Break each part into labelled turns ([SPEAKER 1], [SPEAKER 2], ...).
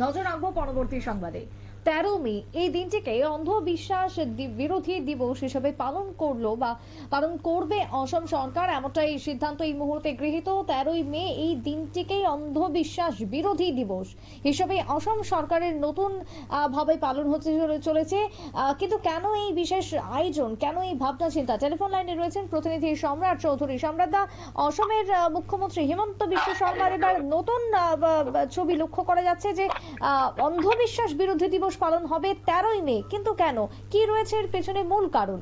[SPEAKER 1] নজর রাখবো পরবর্তী সংবাদে। 13 মে এই দিনটিকে অন্ধবিশ্বাস বিরোধী দিবস হিসেবে পালন করলো বা পালন করবে অসম সরকার, এমনটাই সিদ্ধান্ত এই মুহূর্তে গৃহীত। 13 মে এই দিনটিকেই অন্ধবিশ্বাস বিরোধী দিবস হিসেবে অসম সরকারের নতুন ভাবে পালন হতে চলেছে। কিন্তু কেন এই বিশেষ আয়োজন, কেন এই ভাবনা চিন্তা? টেলিফোন লাইনে রয়েছেন প্রতিনিধি সম্রাট চৌধুরী। সম্রাট দা, অসমের মুখ্যমন্ত্রী হিমন্ত বিশ্ব শর্মার এবার নতুন ছবি লক্ষ্য করা যাচ্ছে যে অন্ধবিশ্বাস বিরোধী দিবস পালন হবে 13 মে, কিন্তু কেন, কি রয়েছে এর পেছনে মূল কারণ?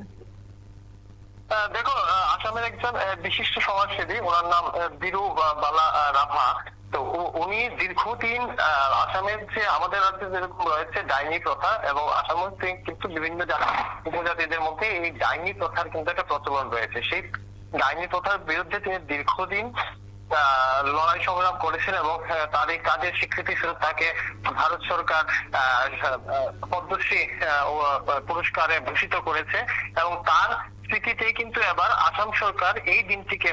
[SPEAKER 2] দেখো, আসামের একজন বিশিষ্ট সমাজসেবী, ওনার নাম বীরু বালা রাভা। তো উনি দীর্ঘদিন আসামের যে আমাদের রাজ্যে যেরকম রয়েছে ডাইনি প্রথা, এবং আসামের কিন্তু বিভিন্ন উপজাতিদের মধ্যে এই ডাইনি প্রথার কিন্তু একটা প্রচলন রয়েছে। সেই ডাইনি প্রথার বিরুদ্ধে তিনি দীর্ঘদিন লড়াই সংগ্রাম করেছেন, এবং তার এই কাজের স্বীকৃতি স্বরূপ তাকে ভারত সরকার পদ্মশ্রী পুরস্কারে ভূষিত করেছে। এবং তার স্বীকৃতিতেই কিন্তু এবার আসাম সরকার এই দিনটিকে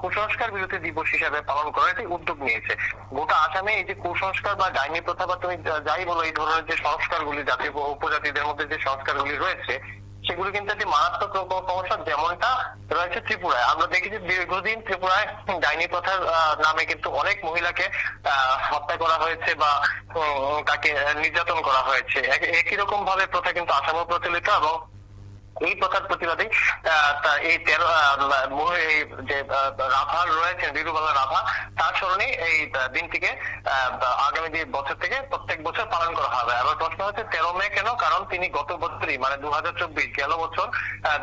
[SPEAKER 2] কুসংস্কার বিরোধী দিবস হিসেবে পালন করার একটি উদ্যোগ নিয়েছে। গোটা আসামে এই যে কুসংস্কার বা ডাইনি প্রথা বা তুমি যাই বলো, এই ধরনের যে সংস্কারগুলি জাতীয় উপজাতিদের মধ্যে যে সংস্কারগুলি রয়েছে, সেগুলো কিন্তু একটি মারাত্মক সমস্যা। যেমনটা রয়েছে ত্রিপুরায়, আমরা দেখেছি দীর্ঘদিন ত্রিপুরায় ডাইনি প্রথার নামে কিন্তু অনেক মহিলাকে হত্যা করা হয়েছে বা তাকে নির্যাতন করা হয়েছে। একই রকম ভাবে প্রথা কিন্তু আসামে প্রচলিত, এবং এই প্রথার প্রতিবাদে এই 13 যে রাভা রয়েছেন, বীরুবালা রাভা, তার স্মরণে এই দিনটিকে আগামী বছর থেকে প্রত্যেক বছর পালন করা হবে। আবার প্রশ্ন হচ্ছে 13 মে কেন? কারণ তিনি গত বছরই, মানে 2024 গেল বছর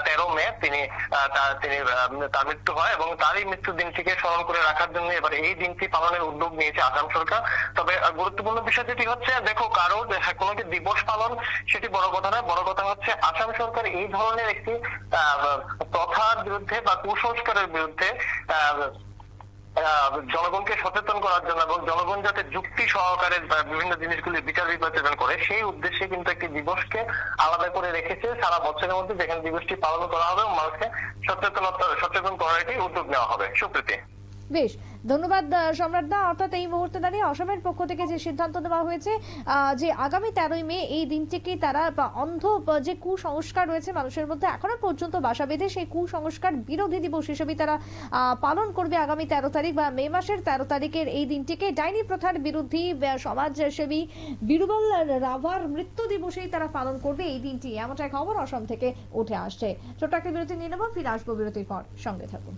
[SPEAKER 2] 13 মে তিনি তার মৃত্যু হয়, এবং তারই মৃত্যু দিনটিকে স্মরণ করে রাখার জন্য এবার এই দিনটি পালনের উদ্যোগ নিয়েছে আসাম সরকার। তবে গুরুত্বপূর্ণ বিষয় যেটি হচ্ছে, দেখো, কারো কোনো দিবস পালন সেটি বড় কথা নয়, বড় কথা হচ্ছে আসাম সরকার এই ধরনের একটি প্রথার বিরুদ্ধে বা কুসংস্কারের বিরুদ্ধে জনগণকে সচেতন করার জন্য, এবং জনগণ যাতে যুক্তি সহকারে বিভিন্ন জিনিসগুলি বিচার বিবেচনা করে, সেই উদ্দেশ্যে কিন্তু একটি দিবসকে আলাদা করে রেখেছে সারা বছরের মধ্যে, যেখানে দিবসটি পালন করা হবে এবং মানুষকে সচেতন করার একটি উদ্যোগ নেওয়া হবে। সুপ্রীতি।
[SPEAKER 1] বেশ, ধন্যবাদ সম্রাট দা। অর্থাৎ এই মুহূর্তে দাঁড়িয়ে অসমের পক্ষ থেকে যে সিদ্ধান্ত নেওয়া হয়েছে যে আগামী 13 মে এই দিনটিকে তারা অন্ধ যে কুসংস্কার রয়েছে মানুষের মধ্যে এখনো পর্যন্ত বাসা বেঁধে, সেই কুসংস্কার বিরোধী দিবস হিসেবে তারা পালন করবে আগামী 13 তারিখ বা মে মাসের 13 তারিখের এই দিনটিকে। ডাইনি প্রথার বিরোধী সমাজসেবী বীরবল রাভার মৃত্যু দিবসেই তারা পালন করবে এই দিনটি, এমনটা খবর অসম থেকে উঠে আসছে। ছোট্ট একটা বিরতি নিয়ে নেব, ফিরে আসবো বিরতির পর, সঙ্গে থাকুন।